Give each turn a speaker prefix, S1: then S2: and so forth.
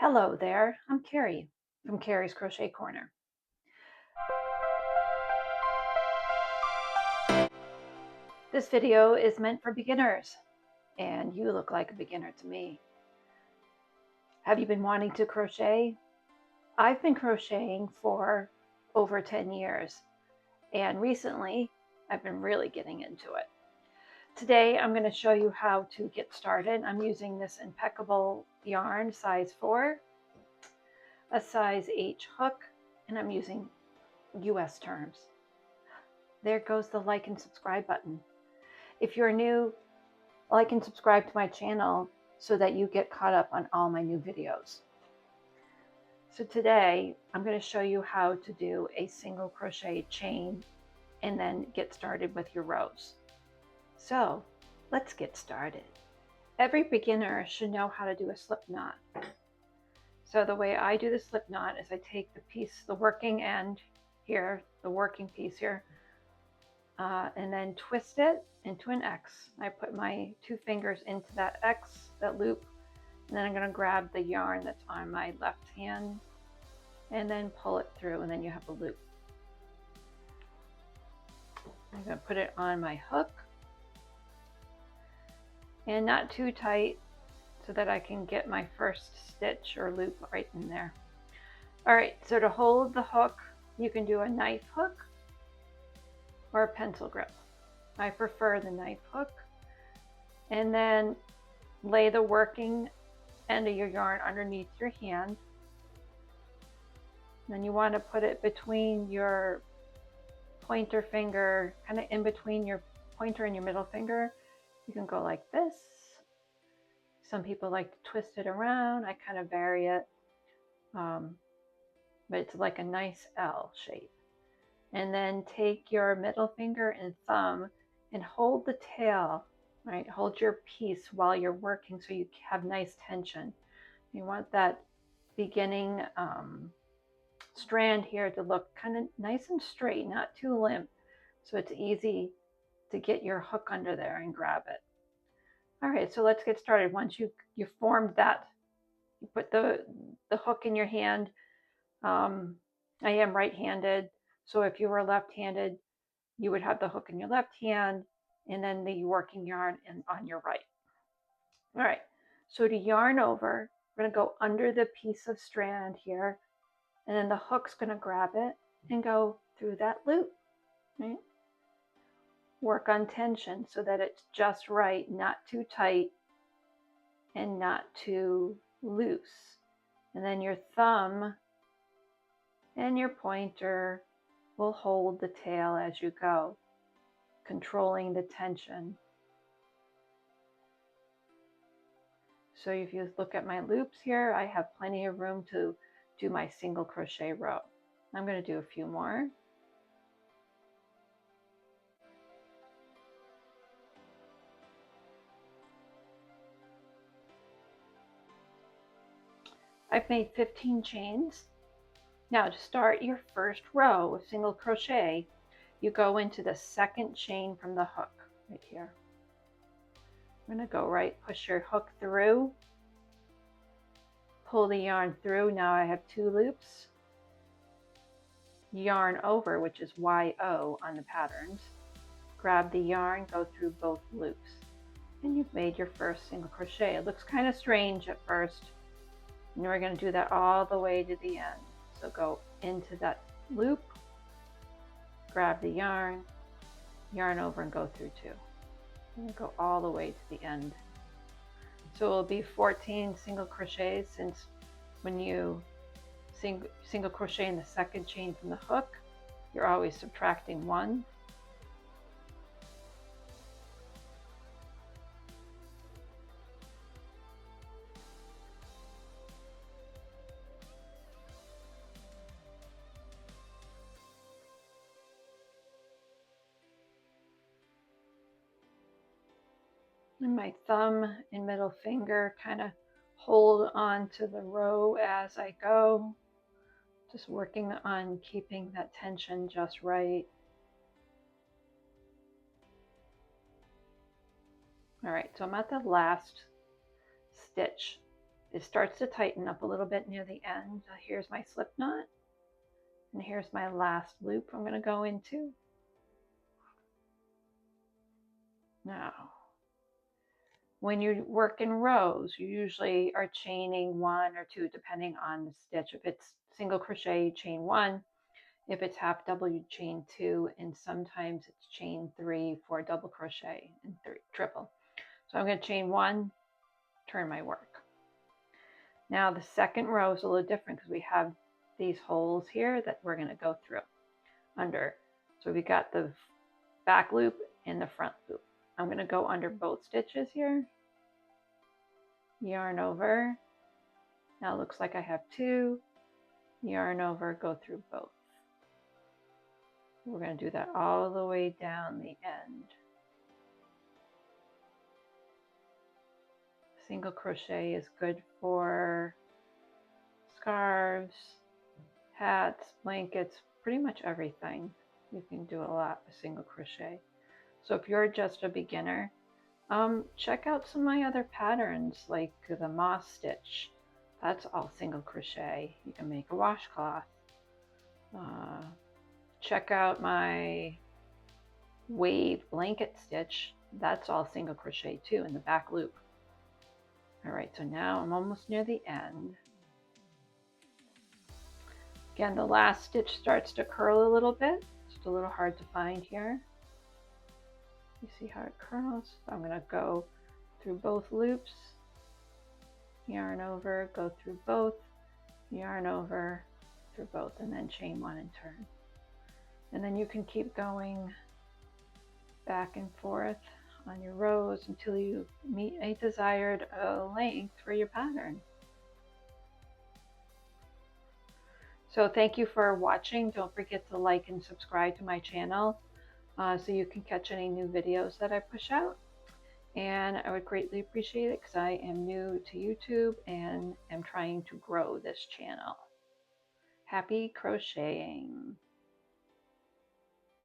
S1: Hello there, I'm Carrie from Carrie's Crochet Corner. This video is meant for beginners, and you look like a beginner to me. Have you been wanting to crochet? I've been crocheting for over 10 years, and recently I've been really getting into it. Today I'm going to show you how to get started. I'm using this impeccable yarn, size 4, a size H hook, and I'm using US terms. There goes the like and subscribe button. If you're new, like and subscribe to my channel so that you get caught up on all my new videos. So today I'm going to show you how to do a single crochet chain and then get started with your rows. So let's get started. Every beginner should know how to do a slip knot. So the way I do the slip knot is I take the piece, the working end here, the working piece here, and then twist it into an X. I put my 2 fingers into that X, that loop, and then I'm going to grab the yarn that's on my left hand and then pull it through, and then you have a loop. I'm going to put it on my hook, and not too tight so that I can get my first stitch or loop right in there. All right, so to hold the hook, you can do a knife hook or a pencil grip. I prefer the knife hook. And then lay the working end of your yarn underneath your hand. And then you want to put it between your pointer finger, kind of in between your pointer and your middle finger. You can go like this. Some people like to twist it around. I kind of vary it. But it's like a nice L shape. And then take your middle finger and thumb and hold the tail, right? Hold your piece while you're working so you have nice tension. You want that beginning strand here to look kind of nice and straight, not too limp, so it's easy to get your hook under there and grab it. All right, so let's get started. Once you formed that, you put the hook in your hand. I am right-handed, so if you were left-handed, you would have the hook in your left hand and then the working yarn on your right. All right, so to yarn over, we're going to go under the piece of strand here, and then the hook's going to grab it and go through that loop, right? Work on tension so that it's just right, not too tight and not too loose. And then your thumb and your pointer will hold the tail as you go, controlling the tension. So if you look at my loops here, I have plenty of room to do my single crochet row. I'm going to do a few more. I've made 15 chains. Now to start your first row of single crochet, you go into the second chain from the hook right here. I'm going to go right, push your hook through, pull the yarn through. Now I have 2 loops. Yarn over, which is YO on the patterns. Grab the yarn, go through both loops, and you've made your first single crochet. It looks kind of strange at first, and we're going to do that all the way to the end. So go into that loop, grab the yarn, yarn over, and go through 2. And go all the way to the end. So it will be 14 single crochets, since when you single crochet in the second chain from the hook, you're always subtracting 1. And my thumb and middle finger kind of hold on to the row as I go, just working on keeping that tension just right. All right, so I'm at the last stitch It starts to tighten up a little bit near the end. Here's my slip knot, and here's my last loop I'm going to go into. Now, when you work in rows, you usually are chaining 1 or 2 depending on the stitch. If it's single crochet, you chain 1. If it's half double, you chain 2, and sometimes it's chain 3 for double crochet and 3 triple. So I'm going to chain 1, turn my work. Now the second row is a little different because we have these holes here that we're going to go through under. So we got the back loop and the front loop. I'm going to go under both stitches here, yarn over. Now it looks like I have 2, yarn over, go through both. We're going to do that all the way down the end. Single crochet is good for scarves, hats, blankets, pretty much everything. You can do a lot with single crochet. So if you're just a beginner, check out some of my other patterns like the moss stitch. That's all single crochet. You can make a washcloth. Check out my wave blanket stitch. That's all single crochet too in the back loop. All right, so now I'm almost near the end. Again, the last stitch starts to curl a little bit. It's a little hard to find here. You see how it curls? So I'm going to go through both loops, yarn over, go through both, yarn over, through both, and then chain 1 and turn. And then you can keep going back and forth on your rows until you meet a desired length for your pattern. So thank you for watching. Don't forget to like and subscribe to my channel so you can catch any new videos that I push out. And I would greatly appreciate it because I am new to YouTube and am trying to grow this channel. Happy crocheting!